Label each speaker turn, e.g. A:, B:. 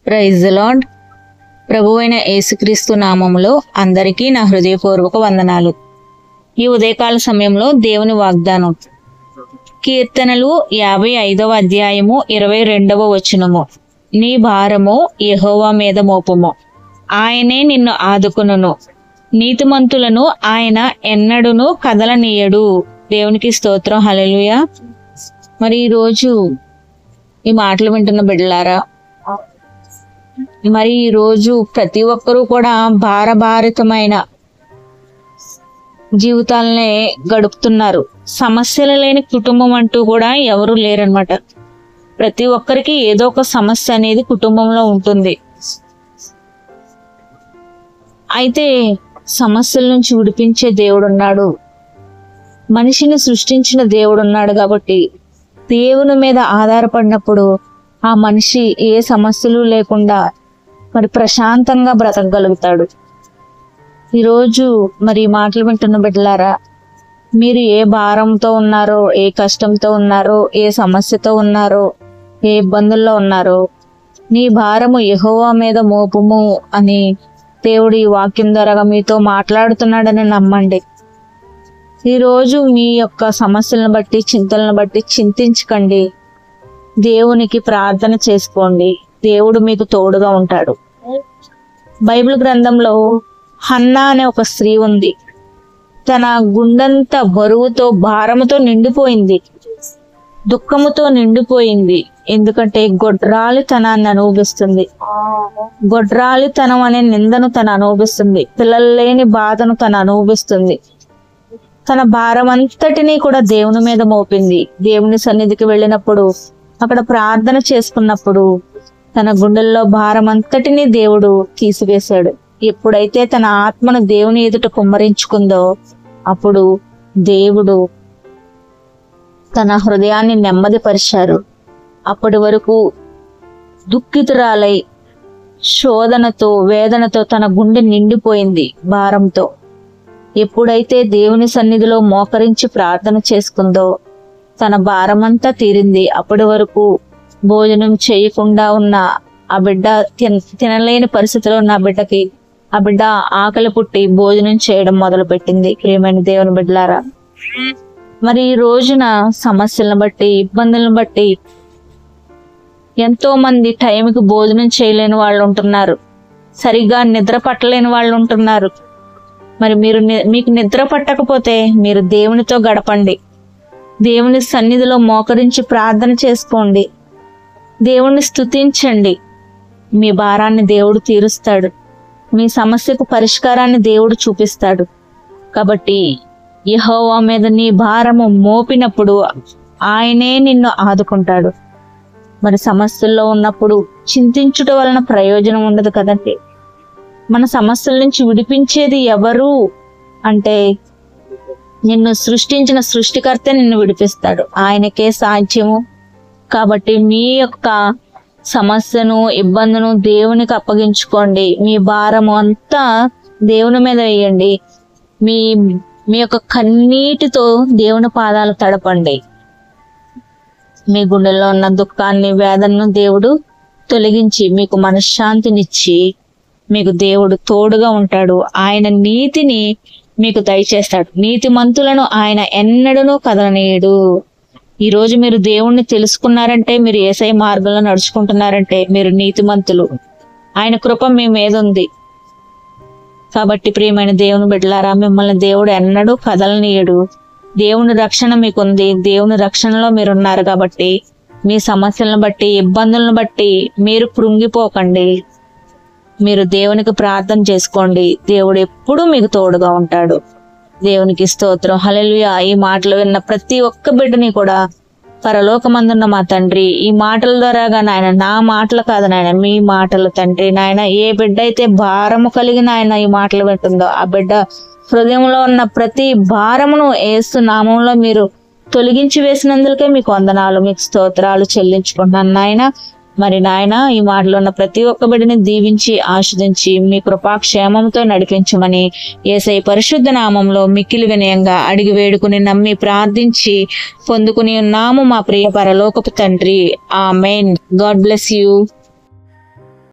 A: Praise the lord. ప్రభువైన యేసుక్రీస్తు నామములో అందరికీ నా హృదయపూర్వక వందనాలు. ఈ ఉదయకాల సమయంలో దేవుని వాగ్దానం కీర్తనలు 55వ అధ్యాయము 22వ వచనము. నీ భారము యెహోవా మీద మోపుము, ఆయనే నిన్ను ఆదుకొనును, నీతిమంతులను ఆయన ఎన్నడును కదలనీయడు. దేవునికి స్తోత్రం. హల్లెలూయా. మరి ఈరోజు ఈ మాటలు వింటున్న బిడ్డలారా, మరి ఈరోజు ప్రతి ఒక్కరూ కూడా భారభారితమైన జీవితాలనే గడుపుతున్నారు. సమస్యలు లేని కుటుంబం అంటూ కూడా ఎవరు లేరనమాట. ప్రతి ఒక్కరికి ఏదో ఒక సమస్య అనేది కుటుంబంలో ఉంటుంది. అయితే సమస్యల నుంచి విడిపించే దేవుడు ఉన్నాడు, మనిషిని సృష్టించిన దేవుడు ఉన్నాడు. కాబట్టి దేవుని మీద ఆధారపడినప్పుడు ఆ మనిషి ఏ సమస్యలు లేకుండా మరి ప్రశాంతంగా బ్రతకగలుగుతాడు. ఈరోజు మరి మాటలు వింటున్న బిడ్డలారా, మీరు ఏ భారంతో ఉన్నారో, ఏ కష్టంతో ఉన్నారో, ఏ సమస్యతో ఉన్నారో, ఏ ఇబ్బందుల్లో ఉన్నారో, నీ భారము యెహోవా మీద మోపుము అని దేవుడు ఈ వాక్యం ద్వారా మీతో మాట్లాడుతున్నాడని నమ్మండి. ఈరోజు మీ యొక్క సమస్యలను బట్టి, చింతలను బట్టి చింతించకండి. దేవునికి ప్రార్థన చేసుకోండి. దేవుడు మీకు తోడుగా ఉంటాడు. బైబిల్ గ్రంథంలో హన్నా అనే ఒక స్త్రీ ఉంది. తన గుండెంత బరువుతో, భారముతో నిండిపోయింది, దుఃఖముతో నిండిపోయింది. ఎందుకంటే గొడ్రాలితనాన్ని అనుభవిస్తుంది. గొడ్రాలితనం అనే నిందను తను అనుభవిస్తుంది. పిల్లలు లేని బాధను తను అనుభవిస్తుంది. తన భారం అంతటినీ కూడా దేవుని మీద మోపింది. దేవుని సన్నిధికి వెళ్ళినప్పుడు, అక్కడ ప్రార్థన చేసుకున్నప్పుడు తన గుండెల్లో భారం అంతటినీ దేవుడు తీసివేశాడు. ఎప్పుడైతే తన ఆత్మను దేవుని ఎదుట కుమ్మరించుకుందో అప్పుడు దేవుడు తన హృదయాన్ని నెమ్మదిపరిచారు. అప్పటి వరకు దుఃఖితురాలై శోధనతో, వేదనతో తన గుండె నిండిపోయింది భారంతో. ఎప్పుడైతే దేవుని సన్నిధిలో మోకరించి ప్రార్థన చేసుకుందో తన భారమంతా తీరింది. అప్పటి వరకు భోజనం చేయకుండా ఉన్న ఆ బిడ్డ, తినలేని పరిస్థితిలో ఉన్న ఆ బిడ్డ ఆకలి పుట్టి భోజనం చేయడం మొదలు పెట్టింది. ప్రియమైన దేవుని బిడ్డలారా, మరి ఈ రోజున సమస్యలను బట్టి, ఇబ్బందులను బట్టి ఎంతో మంది టైంకి భోజనం చేయలేని వాళ్ళు ఉంటున్నారు. సరిగ్గా నిద్ర పట్టలేని వాళ్ళు ఉంటున్నారు. మరి మీకు నిద్ర పట్టకపోతే మీరు దేవునితో గడపండి. దేవుని సన్నిధిలో మోకరించి ప్రార్థన చేసుకోండి. దేవుణ్ణి స్తుతించండి. మీ భారాన్ని దేవుడు తీరుస్తాడు. మీ సమస్యకు పరిష్కారాన్ని దేవుడు చూపిస్తాడు. కాబట్టి యెహోవా మీద నీ భారము మోపినప్పుడు ఆయనే నిన్ను ఆదుకుంటాడు. మరి సమస్యల్లో ఉన్నప్పుడు చింతించుట వలన ప్రయోజనం ఉండదు కదండి. మన సమస్యల నుంచి విడిపించేది ఎవరు అంటే నిన్ను సృష్టించిన సృష్టికర్త నిన్ను విడిపిస్తాడు. ఆయనకే సాధ్యము. కాబట్టి మీ యొక్క సమస్యను, ఇబ్బందును దేవునికి అప్పగించుకోండి. మీ భారము అంతా దేవుని మీద వేయండి. మీ యొక్క కన్నీటితో దేవుని పాదాలు తడపండి. మీ గుండెల్లో ఉన్న దుఃఖాన్ని, వేదనను దేవుడు తొలగించి మీకు మనశ్శాంతినిచ్చి మీకు దేవుడు తోడుగా ఉంటాడు. ఆయన నీతిని మీకు దయచేస్తాడు. నీతిమంతులను ఆయన ఎన్నడూనూ కదలనీయడు. ఈరోజు మీరు దేవుణ్ణి తెలుసుకున్నారంటే, మీరు యేసయ్య మార్గంలో నడుచుకుంటున్నారంటే మీరు నీతిమంతులు. ఆయన కృప మీ మీద ఉంది. కాబట్టి ప్రియమైన దేవుని బిడ్డలారా, మిమ్మల్ని దేవుడు ఎన్నడూ కదలనీయడు. దేవుని రక్షణ మీకుంది. దేవుని రక్షణలో మీరున్నారు. కాబట్టి మీ సమస్యలను బట్టి, ఇబ్బందులను బట్టి మీరు కృంగిపోకండి. మీరు దేవునికి ప్రార్థన చేసుకోండి. దేవుడు ఎప్పుడూ మీకు తోడుగా ఉంటాడు. దేవునికి స్తోత్రం. హల్లెలూయా. ఈ మాటలు విన్న ప్రతి ఒక్క బిడ్డని కూడా పరలోకమందున్న మా తండ్రి, ఈ మాటల ద్వారాగా నాయన, నా మాటలు కాదు నాయన, మీ మాటలు తండ్రి. నాయన, ఏ బిడ్డ అయితే భారము కలిగిన ఆయన ఈ మాటలు వింటుందో ఆ బిడ్డ హృదయంలో ఉన్న ప్రతి భారమును యేసు నామంలో మీరు తొలగించి వేసినందుకే మీకు వందనాలు, మీకు స్తోత్రాలు చెల్లించుకుంటున్నాను నాయన. మరి నాయన, ఈ మాటలో ఉన్న ప్రతి ఒక్క బిడ్డని దీవించి ఆశీర్వదించి మీ కృపాక్షేమంతో నడిపించమని యేసయ్య పరిశుద్ధ నామంలో మిక్కిలి వినయంగా అడిగి వేడుకుని నమ్మి ప్రార్థించి పొందుకుని ఉన్నాము మా ప్రియ పరలోకపు తండ్రి. ఆమేన్. God bless you.